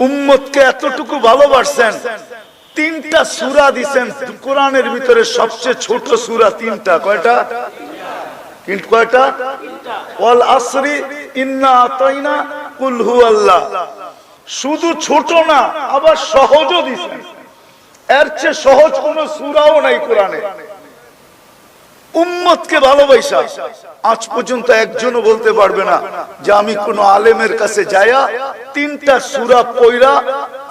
উম্মতকে এতটুকু ভালোবাসছেন, তিনটা সূরা দিবেন কোরআনের ভিতরে। সবচেয়ে ছোট সূরা তিনটা। কয়টা? কয়টা? ওয়াল আসরি, ইন্না আতাইনা, কুল হুয়াল্লাহ। শুধু ছোট না, আবার সহজও দিবেন। এর চেয়ে সহজ কোন সূরাও নাই কোরআনে। উম্মতকে ভালোবাসা আজ পর্যন্ত একজনও বলতে পারবে না যে আমি কোন আলেমের কাছে যায়া তিনটা সূরা পড়া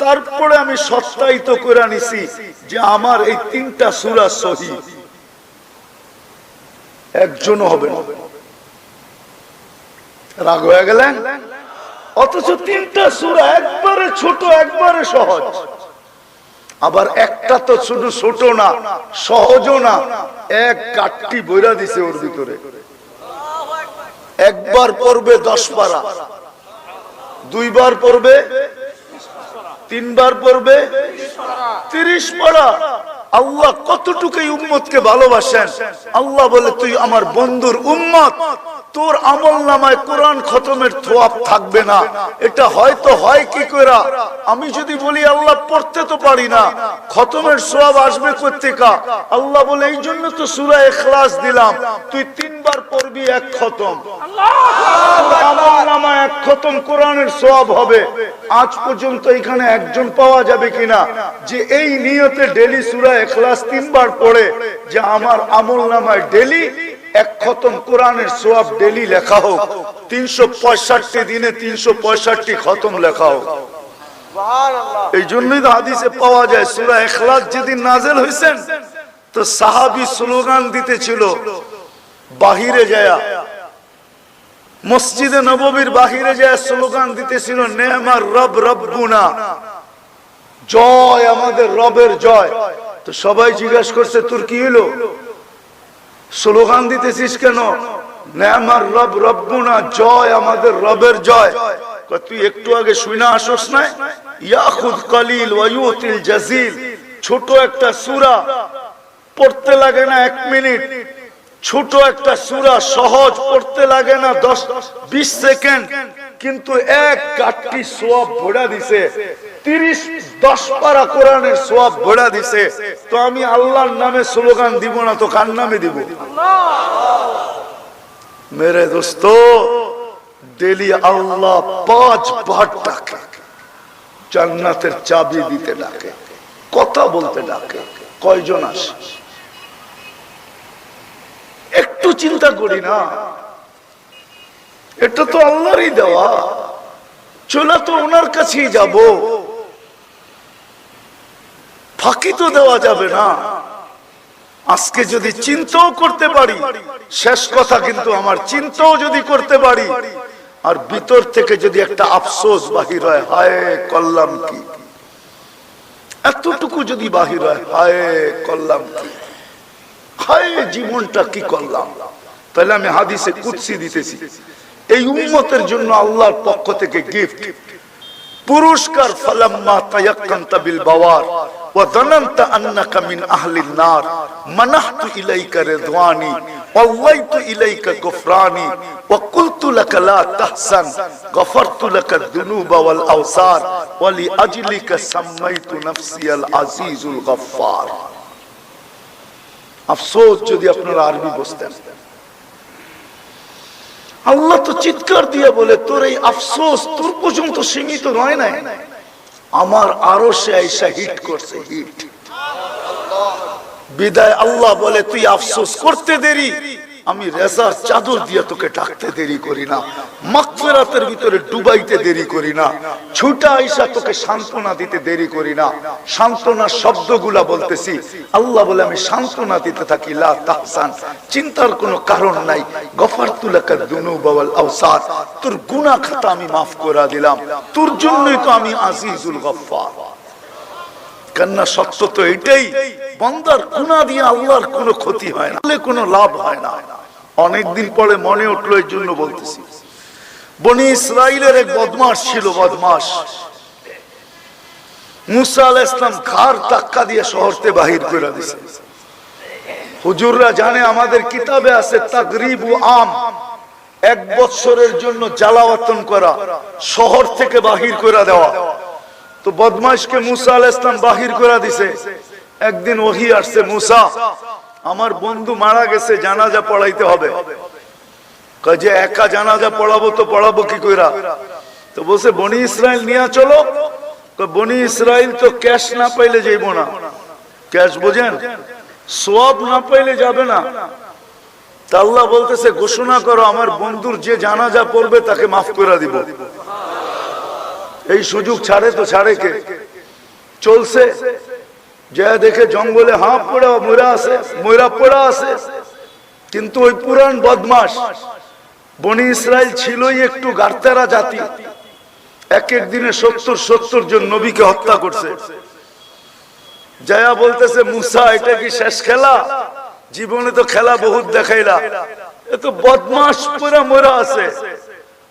তারপরে আমি সত্যায়িত করে নিছি যে আমার এই তিনটা সূরা সহিহ। একজনও হবে না। রাগ হয়ে গেলেন? অথচ তিনটা সূরা একবারে ছোট, একবারে সহজ। আবার একটা তো শুধু ছোট না, সহজও না, এক কাটটি বইরা দিছে ওর ভিতরে। একবার পড়বে 10 পারা, দুইবার পড়বে, তিনবার পড়বে 30 পারা। আল্লাহ কতটুকু উম্মতকে ভালোবাসেন। আল্লাহ বলে তুই আমার বন্ধুর উম্মত, তোর আমলনামায় কোরআন খতমের থোয়াব থাকবে না। এটা হয়তো হয় কি করে? আমি যদি বলি আল্লাহ পড়তে তো পারি না, খতমের সওয়াব আসবে কোত্থেকে? আল্লাহ বলে এই জন্য তো সূরা ইখলাস দিলাম, তুই 3 বার পড়বি, এক খতম। আমলনামায় এক খতম কোরআনের সওয়াব হবে। আজ পর্যন্ত এখানে একজন পাওয়া যাবে কিনা যে এই নিয়তে ডেইলি সূরা ইখলাস 3 বার পড়ে যে আমার আমলনামায় ডেইলি এক খতম কোরআনের সওয়াব ডেইলি লেখা হোক, 365 দিনে 365 খতম লেখা হোক। এই জন্যই তো হাদিসে পাওয়া যায় সূরা ইখলাস যেদিন নাযিল হয়েছেন তো সাহাবী স্লোগান দিতেছিল বাহিরে যায়, মসজিদে নববীর বাহিরে যায় স্লোগান দিতেছিল নেমার রব রব্বুনা, জয় আমাদের রবের জয়। তো সবাই জিজ্ঞাসা করছে তোর কি হলো, স্লোগান দিতেছিস কেন? নেমার রব রব্বুনা, জয় আমাদের রবের জয়। তুই একটু আগে শুনে আসোস না, ইয়াখুদ কলিল ওয়া ইউতিল জাজিল। ছোট একটা সূরা, পড়তে লাগে না 1 মিনিট। ছোট একটা সূরা, সহজ, পড়তে লাগে না 10-20 সেকেন্ড, কিন্তু এক কাটটি সওয়াব ভরা দিছে। 10 পারা কোরআনের সওয়াব ভরা দিছে। তো আমি আল্লাহর নামে স্লোগান দিব না তো কার নামে দিব? মেরে দোস্ত, ডেলি আল্লাহ 5 বার ডাকে, জান্নাতের চাবি দিতে ডাকে, কথা বলতে ডাকে। কয়জন আসে? একটু চিন্তা করি না, এটা তো আল্লাহরই দেওয়া, চলে তো ওনার কাছেই যাব, ফাঁকি তো দেওয়া যাবে না। আজকে যদি চিন্তাও করতে পারি, শেষ কথা কিন্তু আমার চিন্তাও যদি করতে পারি আর ভিতর থেকে যদি একটা আফসোস বাহির হয়, হায় করলাম কি, এতটুকু যদি বাহির হয়, হায় করলাম কি, হায় জীবনটা কি করলাম, তাহলে আমি হাদিসে কুদসি দিতেছি। এই উম্মতের জন্য আল্লাহর পক্ষ থেকে গিফট, পুরস্কার। ফালাম্মা তায়াক্কানতা বিল বাওয়ার ওয়া যানানতা আন্নাকা মিন আহলিন নার মানাহতু ইলাইকা রিদওয়ানি ওয়াল্লাইতু ইলাইকা গুফরানি ওয়া কুলতু লাকা লা তাহসান গফারতু লাকা যুনুবা ওয়াল আওসার ওয়া লিআজলিকা সাম্মাইতু নাফসিয়াল আজিজুল গফফার। আফসোস যদি আপনারা আরবি বুঝতেন। আল্লাহ তো চিৎকার দিয়ে বলে তোর এই আফসোস তোর পর্যন্ত সীমিত নয় না, আমার আরো সে আইসা হিট করছে, হিট। বিদায় আল্লাহ বলে তুই আফসোস করতে দেরি, আমি রেজার চাদর দিয়ে তোকে ডাকতে দেরি করি না, মাগফিরাতের ভিতরে ডুবাইতে দেরি করি না, ছুটা আইসা তোকে সান্ত্বনা দিতে দেরি করি না। সান্ত্বনার শব্দগুলা বলতেছি, আল্লাহ বলে আমি সান্ত্বনা দিতে থাকি, লা তাহসান, চিন্তার কোনো কারণ নাই, গফারতু লাকা যুনুবা ওয়াল আওসার, তোর গুনাহ খাতা আমি মাফ করে দিলাম, তোর জন্যই তো আমি আজিজুল গফফার। কেননা সত্য তো এটাই, বান্দার গুনাহ দিয়ে আল্লাহর কোনো ক্ষতি হয় না, কোনো লাভ হয় না। অনেকদিন পরে মনে উঠলো, এই জন্য বলতেছি। বনি ইসরাইলের এক বদমাশ ছিল, বদমাশ। মুসা আলাইহিস সালাম ঘাড় ধাক্কা দিয়ে শহরতে বাহির করে দিয়েছে। হুজুররা জানে, আমাদের কিতাবে আছে তাগরিবু আম, 1 বছরের জন্য জ্বালাওয়াতন করা, শহর থেকে বাহির করে দেওয়া। তো বদমাইশকে মুসা আলাইহিস সালাম বাহির করে দিছে। একদিন ওহী আসছে, মুসা আমার বন্ধু মারা গেছে, জানাজা পড়াইতে হবে। কয় যে একা জানাজা পড়াবো তো পড়াবো কি কইরা? তো বলছে বনি ইসরাইল নিয়ে চলো। বনি ইসরাইল তো ক্যাশ না পাইলে যাইব না। ক্যাশ বোঝেন, সওয়াব না পাইলে যাবে না। তা আল্লাহ বলতেছে ঘোষণা করো আমার বন্ধুর যে জানাজা পড়বে তাকে মাফ করে দিব। এই সুযোগ ছাড়ে তো ছাড়ে কে? চলছে যে দেখে জঙ্গলে হাঁপ পড়া ময়রা পড়া আছে। কিন্তু ওই পুরান বদমাশ বনি ইসরাইল ছিলই একটু গারতারা জাতি। এক এক দিনে 70 জন নবীকে হত্যা করছে। জায়া বলতেছে মুসা এটা কি শেষ খেলা? জীবনে তো খেলা বহুত দেখাইলা, এ তো বদমাশ পুরা ময়রা আছে,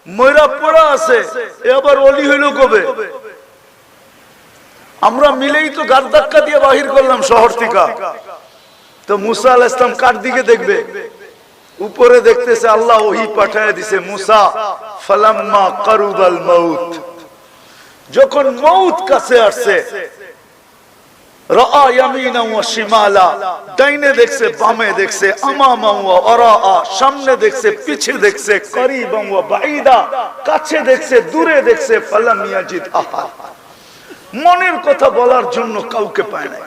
ময়রা পড়া আছে, এ আবার অলি হইল কবে? আমরা মিলেই তো গার ধাক্কা দিয়ে বাহির করলাম শহর থেকে। তো মুসা আলাইহিস সালাম কার দিকে দেখবে? উপরে দেখতেছে আল্লাহ ওহী পাঠায় দিছে, মুসা ফালাম্মা কারুবাল মাউত, যখন মউত কাছে আসছে, রাআ ইয়ামিনা ওয়া শিমালা, ডাইনে দেখছে বামে দেখছে, আমামা ওয়া ওয়ারাআ, সামনে দেখছে পিছে দেখছে, করিবান ওয়া বাঈদা, কাছে দেখছে দূরে দেখছে, ফালাম ইয়াজিদ আহাদ, মনের কথা বলার জন্য কাউকে পায় না।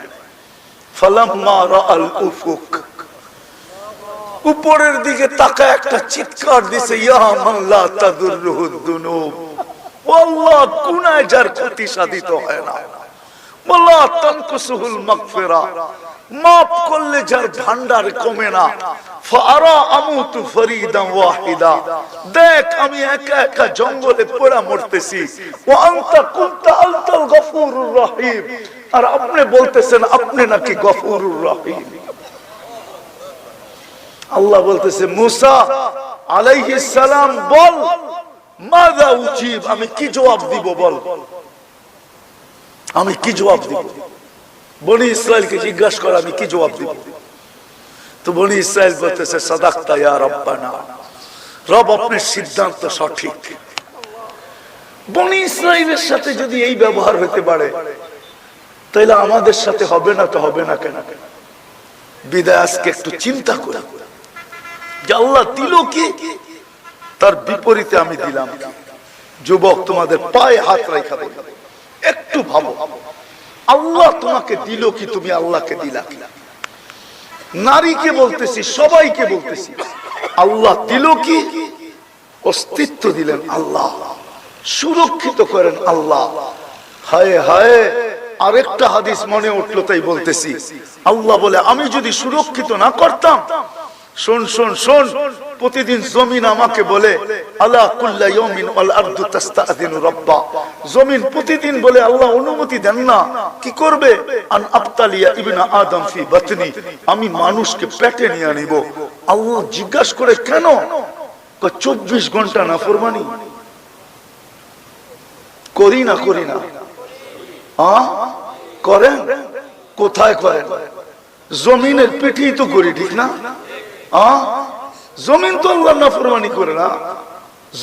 ফালাম্মা রাআল উফুক, উপরের দিকে তাকায় একটা চিৎকার দিছে, ইয়া মান লা তাদুররুহুদ দুনুব, ও আল্লাহ গুনাহ যার ক্ষতি সাধিত হয় না, ওয়ালা তানকুসুহুল মাগফিরা, মাফ করলে যার ভান্ডার কমে না, ফাআরা আমুতু ফরিদান ওয়াহিদা, দেখ আমি একা একা জঙ্গলে পড়া মরতেছি, ওয়া আনতা কুনতা আনতাল গফুরুর রহিম, আর আপনি বলতেছেন আপনি নাকি গফুরুর রহিম। আল্লাহ বলতেছে মুসা আলাইহিস সালাম বল, মাযা উজিব, আমি কি জবাব দিব বল, আমি কি জবাব দিব? বনি ইসরাইলকে জিজ্ঞাসা কর আমি কি জবাব দিব। তো বনি ইসরাইল বলতেছে সাদাকতা ইয়া রাব্বানা, রব আপনার সিদ্ধান্ত সঠিক। বনি ইসরাইলের সাথে যদি এই ব্যবহার হতে পারে তাহলে আমাদের সাথে হবে না তো হবে না কেন? বিদায় আজকে একটু চিন্তা করি যে আল্লাহ দিল কি, তার বিপরীতে আমি দিলাম কি। যুবক তোমাদের পায়ে হাত রাখা বলি, একটু ভাবো আল্লাহ তোমাকে দিল কি, তুমি আল্লাহকে দিলা কি? নারীকে বলতেছি, সবাইকে বলতেছি, আল্লাহ দিল কি? অস্তিত্ব দিলেন আল্লাহ, সুরক্ষিত করেন আল্লাহ। হায় হায়, আরেকটা হাদিস মনে উঠলো তাই বলতেছি। আল্লাহ বলে আমি যদি সুরক্ষিত না করতাম, শোন শোন শোন, প্রতিদিন জমিন আমাকে বলে আলা কুল্লা ইয়াউমিন ওয়াল আরদু তাস্তাযিনু রাব্বা, জমিন প্রতিদিন বলে আল্লাহ অনুমতি দেন না, কি করবে? আন আবতালিয়া ইবনা আদম ফি বাতনি, আমি মানুষকে পেটে নিয়ে নিব। আল্লাহ জিজ্ঞাসা করে কেন? 24 ঘন্টা নাফরমানি করি না করি না? করেন, কোথায় করেন? জমিনের পেটেই তো করি, ঠিক না? জমিন তো আল্লাহ নাফরমানি করে না।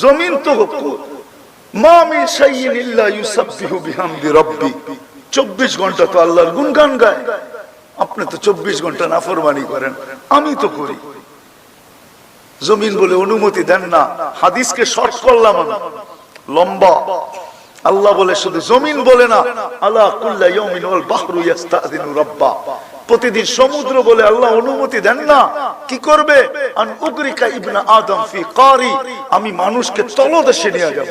জমিন তো মা মিন শাইইন ইল্লা ইউসাব্বিহু বিহামদি রাব্বি, 24 ঘন্টা তো আল্লাহর গুণগান গায়। আপনি তো 24 ঘন্টা নাফরমানি করেন, আমি তো করি। জমিন বলে অনুমতি দেন না। হাদিসকে শর্ট করলাম আমি, লম্বা। আল্লাহ বলে শুধু জমিন বলে না, আলা কুল্লা ইয়াউমিন ওয়াল বাহরু ইস্তাযিনু রাব্বা, প্রতিদিন সমুদ্র বলে আল্লাহ অনুমতি দেন না, কি করবে? আন উগরিকা ইবনা আদম ফি কারি, আমি মানুষকে তলদেশে নিয়ে যাব।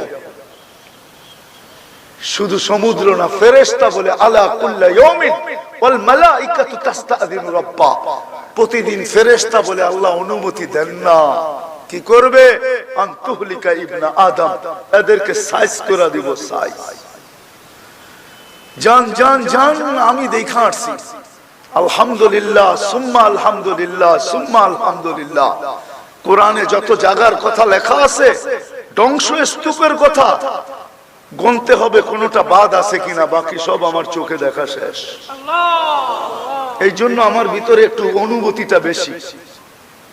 শুধু সমুদ্র না, ফেরেশতা বলে আলা কুল্লা ইয়াউমিন ওয়াল মালাইকাতু তাস্তাযিনু রাব্বা, প্রতিদিন ফেরেশতা বলে আল্লাহ অনুমতি দেন না, কি করবে? আন তুহলিকা ইবনা আদম, এদেরকে সাইজ করে দিব। সাইজ জান জান জান, আমি দেখা আসছি। আলহামদুলিল্লাহ সুম্মা আলহামদুলিল্লাহ সুম্মা আলহামদুলিল্লাহ। কোরআনে যত জায়গার কথা লেখা আছে, ধ্বংস স্তূপের কথা গুনতে হবে কোনটা বাদ আছে কিনা, বাকি সব আমার চোখে দেখা শেষ। এই জন্য আমার ভিতরে একটু অনুভূতিটা বেশি।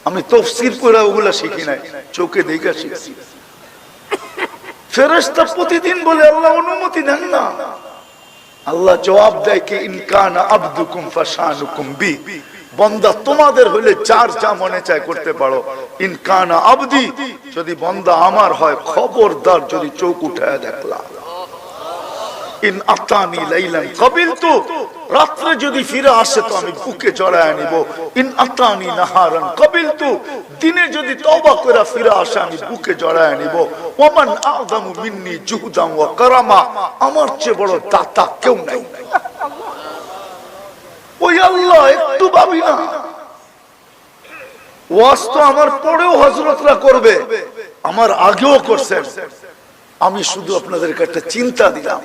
আমি তাফসীর পড়া ওগুলা শিখি নাই, চোখে দেখা শিখছি। ফেরেশতা প্রতিদিন বলে আল্লাহ অনুমতি দেন না, আল্লাহ জবাব দেয় কি ইনকানা আবদুকুম ফাশানুকুম বি, বান্দা তোমাদের হইলে চার যা মনে চায় করতে পারো। ইনকানা আবদি, যদি বান্দা আমার হয় খবরদার যদি চোখ উঠায় দেখলা। ইন আতানি লাইলান কাবিলতু, রাত্রে যদি ফিরে আসে তো আমি বুকে জড়ায় নিব। ইন আতানি নাহারান কাবিলতু, দিনে যদি তওবা করে ফিরে আসে আমি বুকে জড়ায় নিব। ওমান আযমু মিন্নি জুহদান ওয়া কারামা, আমার চেয়ে বড় দাতা কেউ নাই। ওই আল্লাহ একটু ভাবি না, ওয়াজ তো আমার পরেও হযরতরা করবে, আমার আগেও করছেন। আমি শুধু আপনাদেরকে একটা চিন্তা দিলাম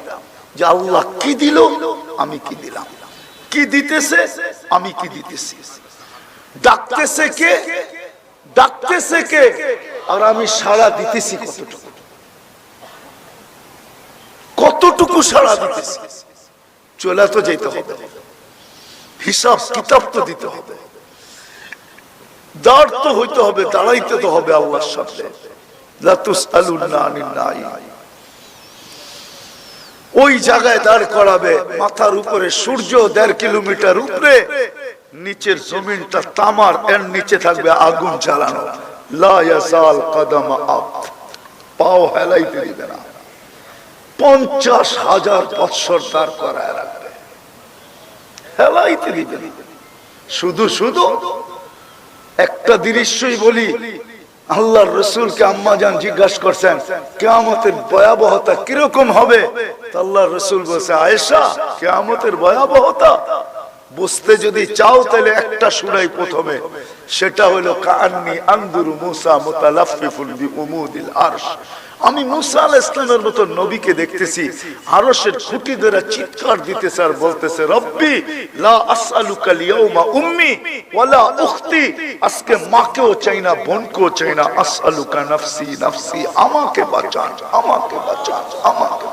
যে আল্লাহ কি দিল, আমি কি দিলাম, কি দিতেছে, আমি কি দিতেছি, ডাকতেছে কে, ডাকতেছে কে, আর আমি সাড়া দিতেছি কতটুকু, কতটুকু সাড়া দিতেছি। চলে তো যেতে হবে, হিসাব কিতাব তো দিতে হবে, দাঁড় তো হইতে হবে, দাঁড়াইতে তো হবে আল্লাহর সামনে। লা তুসআলুনা আনিন নাঈম, ওই জায়গায় দাঁড় করাবে, মাথার উপরে সূর্য 1.5 কিলোমিটার উপরে, নিচের জমিনটা তামার, এর নিচে থাকবে আগুন জ্বালানো। লা ইয়াজাল কদম আবদ, পাও হেলাইতে দিবে না। 50,000 বৎসর দাঁড় করায় রাখবে, হেলাইতে দিবে না। শুধু শুধু একটা দৃশ্যই বলি, আল্লাহর রাসূলকে আম্মাজান জিজ্ঞাসা করছেন কিয়ামতের ভয়াবহতা কিরকম হবে, আল্লাহর রাসূল বলেছে আয়েশা কিয়ামতের ভয়াবহতা বুঝতে যদি চাও তাহলে একটা সূরাই প্রথমে, সেটা হলো কাআন্নী আনদুরু মুসা মুতালাফফিফুন বিউমুদিল আরশ, আমি মুসা আলাইহিস সালামের মতো নবীকে দেখতেছি আরশের খুঁটি ধরে চিৎকার দিতেছে আর বলতেছে রব্বি লা আসআলুকা লিয়াউমা উম্মি ওয়ালা উখতি, আজকে মাকেও চাই না বোনকেও চাই না, আসআলুকা নাফসি নাফসি, আমাকে বাঁচান, আমাকে বাঁচান, আমাকে